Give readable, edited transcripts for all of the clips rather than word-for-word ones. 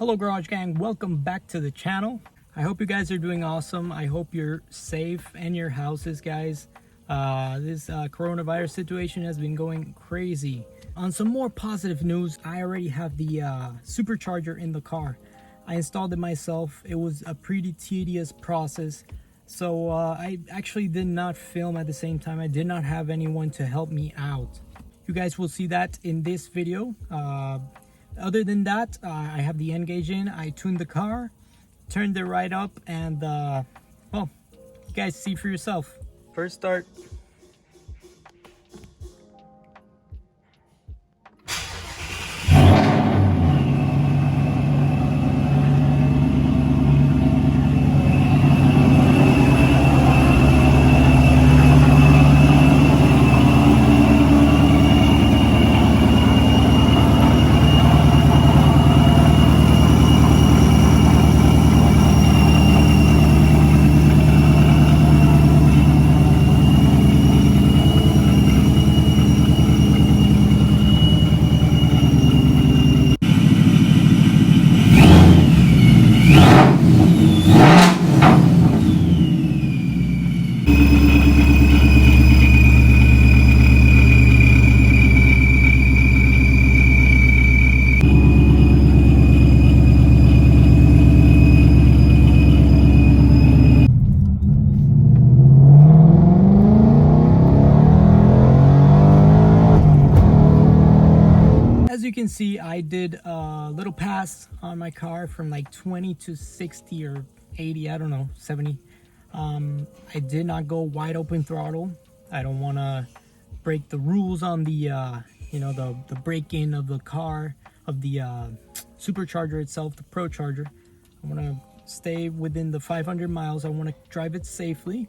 Hello Garage Gang, welcome back to the channel. I hope you guys are doing awesome. I hope you're safe and your houses, guys. This coronavirus situation has been going crazy. On some more positive news, I already have the supercharger in the car. I installed it myself. It was a pretty tedious process. So I actually did not film at the same time. I did not have anyone to help me out. You guys will see that in this video. Other than that, I have the N gauge in. I tuned the car, turned it right up, and well, you guys see for yourself. First start. As you can see, I did a little pass on my car from like 20 to 60 or 80, I don't know, 70. I did not go wide open throttle. I don't want to break the rules on the, you know, the break-in of the car, of the supercharger itself, the Procharger. I want to stay within the 500 miles. I want to drive it safely,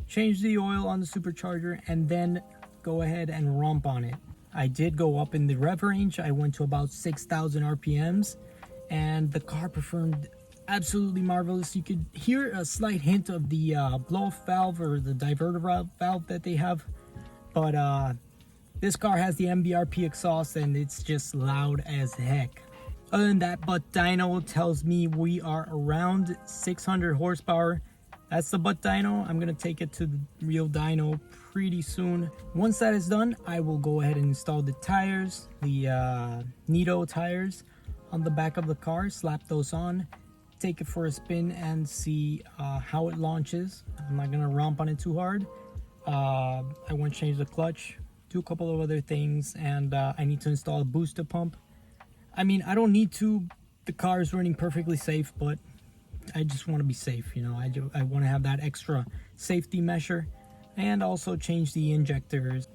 change the oil on the supercharger, and then go ahead and romp on it. I did go up in the rev range. I went to about 6,000 RPMs, and the car performed absolutely marvelous. You could hear a slight hint of the blow-off valve or the diverter valve that they have, but this car has the MBRP exhaust and it's just loud as heck. Other than that, but dyno tells me we are around 600 horsepower. That's the butt dyno. I'm gonna take it to the real dyno pretty soon. Once that is done, I will go ahead and install the tires, the Nito tires on the back of the car, slap those on, take it for a spin and see how it launches. I'm not gonna romp on it too hard. I want to change the clutch, do a couple of other things, and I need to install a booster pump. I mean, I don't need to. The car is running perfectly safe, but I just want to be safe, you know. I want to have that extra safety measure, and also change the injectors.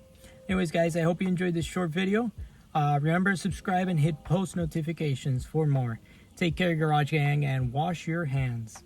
Anyways, guys, I hope you enjoyed this short video. Remember to subscribe and hit post notifications for more. Take care, Garage Gang, and wash your hands.